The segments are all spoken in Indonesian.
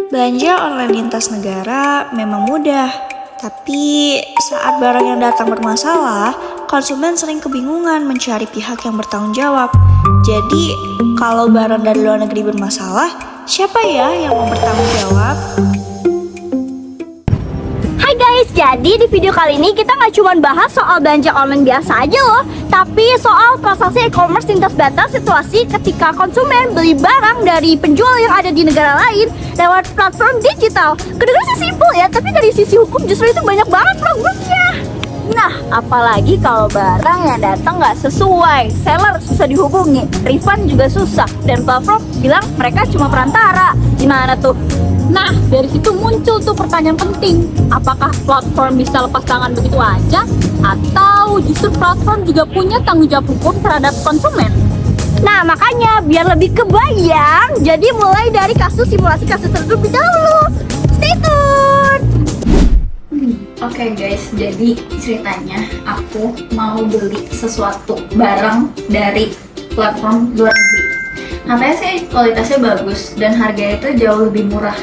Belanja online lintas negara memang mudah, tapi saat barang yang datang bermasalah, konsumen sering kebingungan mencari pihak yang bertanggung jawab. Jadi, kalau barang dari luar negeri bermasalah, siapa ya yang mau bertanggung jawab? Hai guys, jadi di video kali ini kita nggak cuma bahas soal belanja online biasa aja loh, tapi soal transaksi e-commerce lintas batas situasi ketika konsumen beli barang dari penjual yang ada di negara lain lewat platform digital. Kedengaran sih simpel ya, tapi dari sisi hukum justru itu banyak banget problemnya. Nah, apalagi kalau barang yang datang nggak sesuai, seller susah dihubungi, refund juga susah, dan platform bilang mereka cuma perantara. Gimana tuh? Nah, dari situ muncul tuh pertanyaan penting. Apakah platform bisa lepas tangan begitu aja? Atau justru platform juga punya tanggung jawab hukum terhadap konsumen? Nah, makanya biar lebih kebayang, jadi mulai dari simulasi kasus terlebih dahulu. Stay tune! Oke guys, jadi ceritanya aku mau beli sesuatu barang dari platform luar negeri. Katanya sih kualitasnya bagus dan harganya itu jauh lebih murah.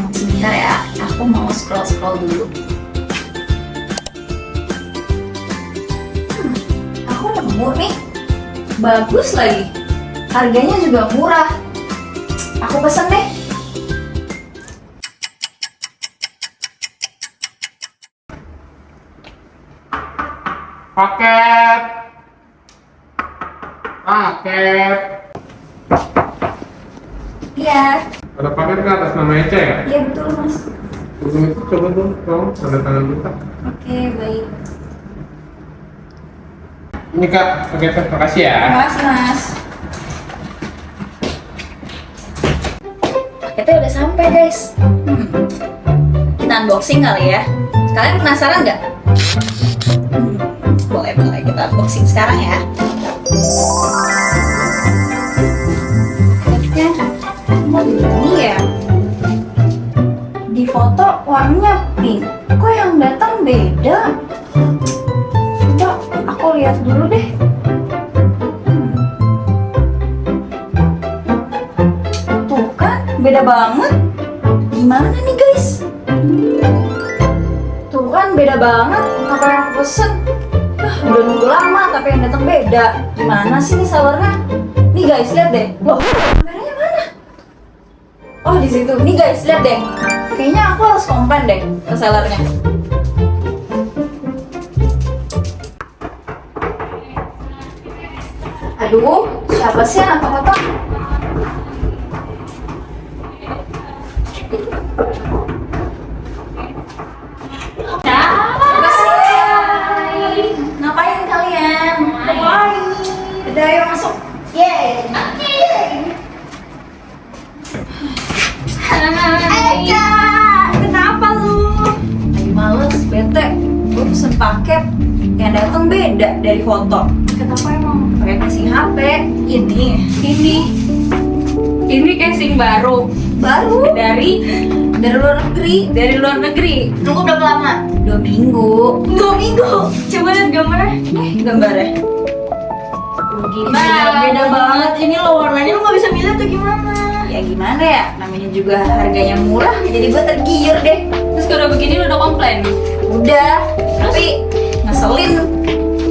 Sebentar ya, aku mau scroll dulu. Aku nemu nih, bagus lagi. Harganya juga murah. Aku pesen deh. Paket. Iya, Ada paket ke atas nama Eca ya? iya betul mas. Tunggu itu coba dong, tolong tanda tangan dulu Kak. Oke, baik. Ini Kak, paketnya makasih ya. Terima kasih mas. Paketnya udah sampai guys. Kita unboxing kali ya. Kalian penasaran nggak? Boleh kita unboxing sekarang ya. Paketnya ini ya. Di foto warnanya pink. Kok yang datang beda? Coba aku lihat dulu deh. Tuh kan, beda banget. Gimana nih guys? Tuh kan, beda banget. Apa yang aku pesen? Udah nunggu lama tapi yang datang beda. Gimana sih nih sellernya? Nih guys, lihat deh. Loh, kameranya mana? Oh, di situ. Nih guys, lihat deh. Kayaknya aku harus komplain deh ke sellernya. Aduh, siapa sih yang foto-foto? Ngapain kalian? Ngapain? Udah ayo masuk. Yeay. Eka, kenapa lu? Lagi males, bete. Gue pesen paket yang datang beda dari foto. Kenapa emang? Pakai casing HP. Ini casing baru dari luar negeri. Tunggu berapa lama? 2 minggu. 2 minggu? Coba lihat gambarnya. Gambarnya. Gimana? Beda banget. Ini lo warnanya lo nggak bisa milih atau gimana? Ya gimana ya? Namanya juga harganya murah, jadi gue tergiur deh. Terus kalau begini lo udah komplain? Udah, tapi ngeselin.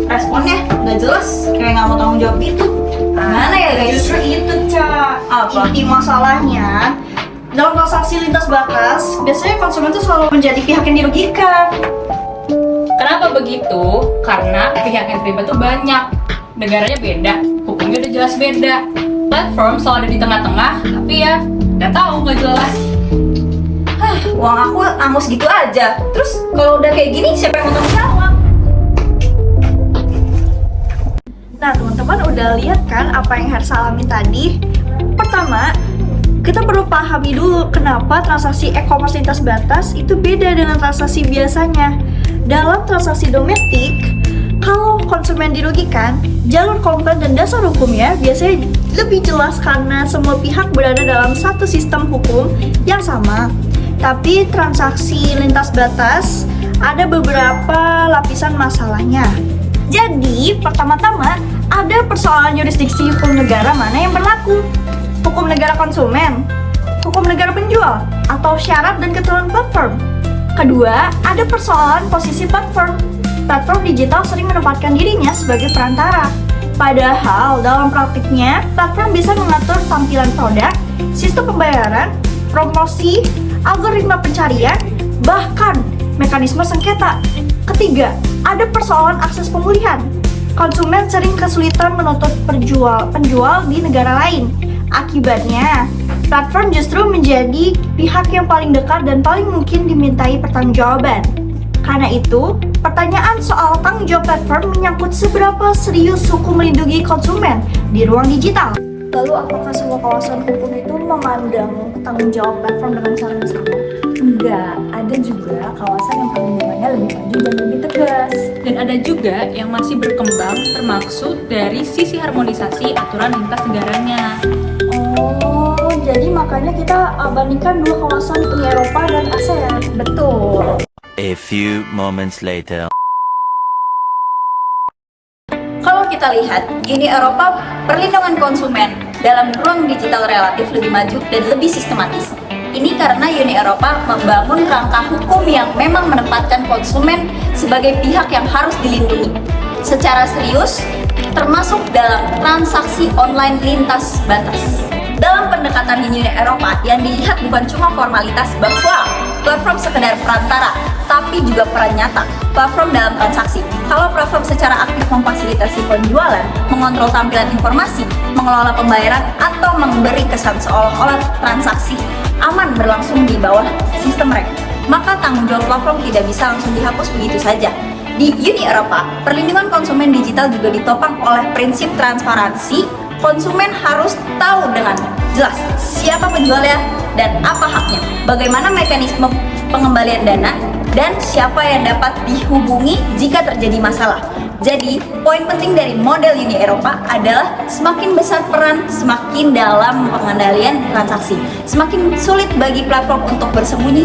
Responnya nggak jelas, kayak nggak mau tanggung jawab gitu. Gimana ya guys? Justru itu, Ca. Apa? Inti masalahnya, dalam transaksi lintas batas, biasanya konsumen tuh selalu menjadi pihak yang dirugikan. Kenapa begitu? Karena pihak yang terlibat tuh banyak. Negaranya beda, hukumnya udah jelas beda. Platform selalu ada di tengah-tengah, tapi ya nggak tahu, nggak jelas. Uang aku angus gitu aja. Terus kalau udah kayak gini, siapa yang mau tanggung jawab? Nah, teman-teman udah lihat kan apa yang harus alamin tadi? Pertama, kita perlu pahami dulu kenapa transaksi e-commerce lintas batas itu beda dengan transaksi biasanya. Dalam transaksi domestik, kalau konsumen dirugikan, jalur komplain dan dasar hukumnya biasanya lebih jelas karena semua pihak berada dalam satu sistem hukum yang sama. Tapi transaksi lintas batas ada beberapa lapisan masalahnya. Jadi, pertama-tama ada persoalan yurisdiksi hukum negara mana yang berlaku. Hukum negara konsumen, hukum negara penjual atau syarat dan ketentuan platform. Kedua, ada persoalan posisi platform. Platform digital sering menempatkan dirinya sebagai perantara. Padahal dalam praktiknya, platform bisa mengatur tampilan produk, sistem pembayaran, promosi, algoritma pencarian, bahkan mekanisme sengketa. Ketiga, ada persoalan akses pemulihan. Konsumen sering kesulitan menuntut penjual di negara lain. Akibatnya, platform justru menjadi pihak yang paling dekat dan paling mungkin dimintai pertanggungjawaban. Karena itu, pertanyaan soal tanggung jawab platform menyangkut seberapa serius hukum melindungi konsumen di ruang digital. Lalu apakah semua kawasan hukum itu memandang tanggung jawab platform dengan cara yang sama? Enggak, ada juga kawasan yang perlindungannya lebih maju dan lebih tegas. Dan ada juga yang masih berkembang termaksud dari sisi harmonisasi aturan lintas negaranya. Oh, jadi makanya kita bandingkan dua kawasan Uni Eropa dan ASEAN. Betul. A few moments later. Kalau kita lihat, Uni Eropa perlindungan konsumen dalam ruang digital relatif lebih maju dan lebih sistematis. Ini karena Uni Eropa membangun rangka hukum yang memang menempatkan konsumen sebagai pihak yang harus dilindungi secara serius, termasuk dalam transaksi online lintas batas. Dalam pendekatan Uni Eropa, yang dilihat bukan cuma formalitas bahwa platform sekedar perantara, tapi juga peran nyata platform dalam transaksi. Kalau platform secara aktif memfasilitasi penjualan, mengontrol tampilan informasi, mengelola pembayaran, atau memberi kesan seolah-olah transaksi aman berlangsung di bawah sistem mereka, maka tanggung jawab platform tidak bisa langsung dihapus begitu saja. Di Uni Eropa, perlindungan konsumen digital juga ditopang oleh prinsip transparansi. Konsumen harus tahu dengan jelas siapa penjualnya dan apa haknya, bagaimana mekanisme pengembalian dana, dan siapa yang dapat dihubungi jika terjadi masalah. Jadi, poin penting dari model Uni Eropa adalah semakin besar peran, semakin dalam pengendalian transaksi. Semakin sulit bagi platform untuk bersembunyi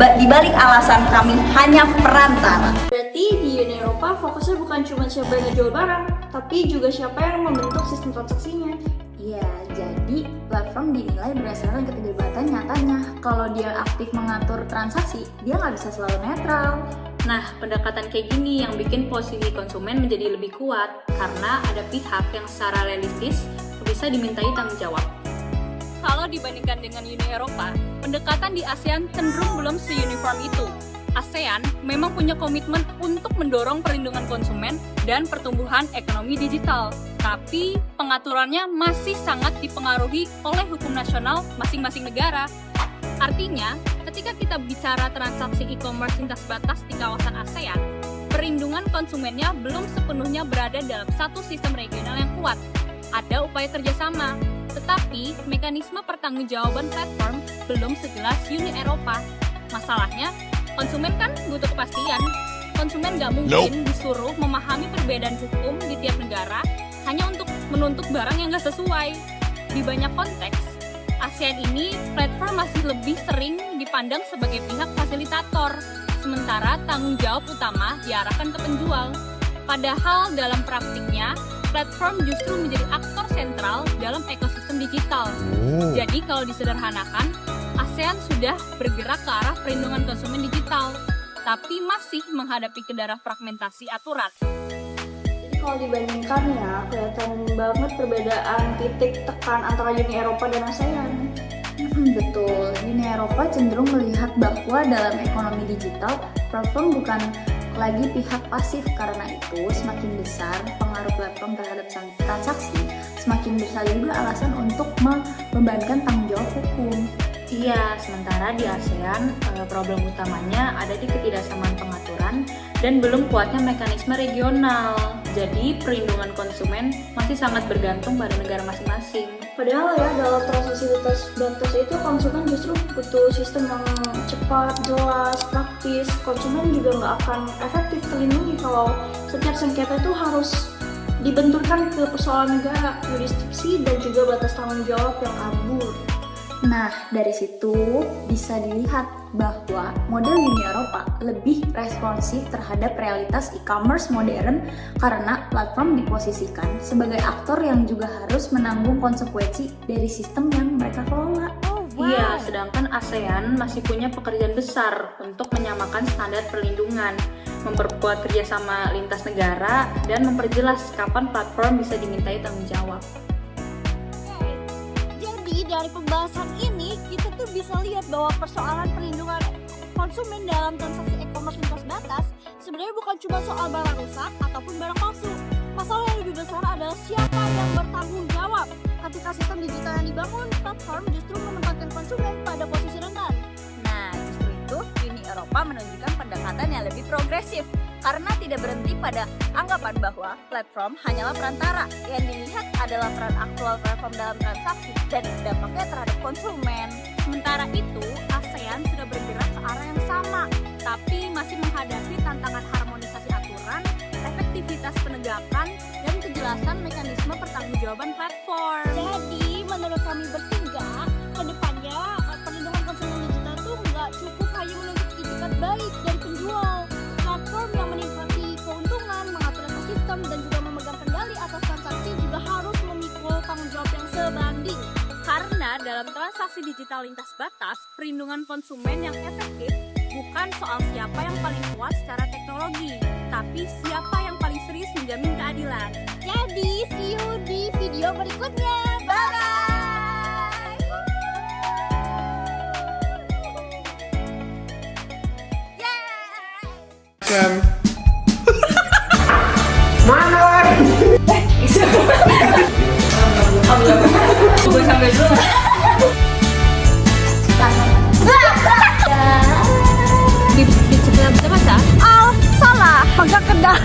di balik alasan kami hanya perantara. Berarti di Uni Eropa fokusnya bukan cuma siapa yang ngejual barang, tapi juga siapa yang membentuk sistem transaksinya. Iya, jadi platform dinilai berdasarkan keterlibatan nyatanya. Kalau dia aktif mengatur transaksi, dia nggak bisa selalu netral. Nah, pendekatan kayak gini yang bikin posisi konsumen menjadi lebih kuat karena ada pihak yang secara realistis bisa dimintai tanggung jawab. Kalau dibandingkan dengan Uni Eropa, pendekatan di ASEAN cenderung belum se-uniform itu. ASEAN memang punya komitmen untuk mendorong perlindungan konsumen dan pertumbuhan ekonomi digital, tapi pengaturannya masih sangat dipengaruhi oleh hukum nasional masing-masing negara. Artinya, ketika kita bicara transaksi e-commerce lintas batas di kawasan ASEAN, perlindungan konsumennya belum sepenuhnya berada dalam satu sistem regional yang kuat. Ada upaya kerjasama, tetapi mekanisme pertanggungjawaban platform belum sejelas Uni Eropa. Masalahnya, konsumen kan butuh kepastian. Konsumen nggak mungkin disuruh memahami perbedaan hukum di tiap negara hanya untuk menuntut barang yang nggak sesuai. Di banyak konteks, ASEAN ini platform masih lebih sering dipandang sebagai pihak fasilitator, sementara tanggung jawab utama diarahkan ke penjual. Padahal dalam praktiknya, platform justru menjadi aktor sentral dalam ekosistem digital. Jadi kalau disederhanakan, ASEAN sudah bergerak ke arah perlindungan konsumen digital, tapi masih menghadapi kendala fragmentasi aturan. Kalau dibandingkan ya, kelihatan banget perbedaan titik tekan antara Uni Eropa dan ASEAN. Betul, Uni Eropa cenderung melihat bahwa dalam ekonomi digital, platform bukan lagi pihak pasif. Karena itu, semakin besar pengaruh platform terhadap transaksi, semakin besar juga alasan untuk membebankan tanggung jawab hukum. Iya, sementara di ASEAN problem utamanya ada di ketidaksamaan pengaturan dan belum kuatnya mekanisme regional. Jadi perlindungan konsumen masih sangat bergantung pada negara masing-masing. Padahal ya, dalam transaksi lintas batas itu konsumen justru butuh sistem yang cepat, jelas, praktis. Konsumen juga nggak akan efektif terlindungi kalau setiap sengketa itu harus dibenturkan ke persoalan negara, jurisdiksi, dan juga batas tanggung jawab yang kabur. Nah, dari situ bisa dilihat bahwa model Uni Eropa lebih responsif terhadap realitas e-commerce modern karena platform diposisikan sebagai aktor yang juga harus menanggung konsekuensi dari sistem yang mereka kelola. Iya, sedangkan ASEAN masih punya pekerjaan besar untuk menyamakan standar perlindungan, memperkuat kerjasama lintas negara, dan memperjelas kapan platform bisa dimintai tanggung jawab. Jadi dari pembahasan ini kita tuh bisa lihat bahwa persoalan perlindungan konsumen dalam transaksi e-commerce lintas batas sebenarnya bukan cuma soal barang rusak ataupun barang palsu. Masalah yang lebih besar adalah siapa yang bertanggung jawab. Ketika sistem digital yang dibangun, platform justru menempatkan konsumen pada posisi rentan. Nah, justru itu Uni Eropa menunjukkan pendekatan yang lebih progresif karena tidak berhenti pada anggapan bahwa platform hanyalah perantara. Yang dilihat adalah peran aktual platform dalam transaksi dan dampaknya terhadap konsumen. Sementara itu, ASEAN sudah bergerak ke arah yang sama, tapi masih menghadapi tantangan harmonisasi aturan, efektivitas penegakan, dan kejelasan mekanisme pertanggungjawaban platform. Jadi, menurut kami bertiga, ke depannya perlindungan konsumen digital itu nggak cukup hanya menuntut itikat baik dari penjual. Platform yang menikmati keuntungan, mengatur ekosistem, dan juga memegang kendali atas transaksi juga harus memikul tanggung jawab yang sebanding. Karena dalam transaksi digital lintas batas, perlindungan konsumen yang efektif bukan soal siapa yang paling kuat secara teknologi, tapi siapa yang paling serius menjamin keadilan. Jadi, see you di video berikutnya. Bye-bye! Kan. Mana lagi? Gue sampai dulu. Di cepat baca? Oh, salah. Maka kedal.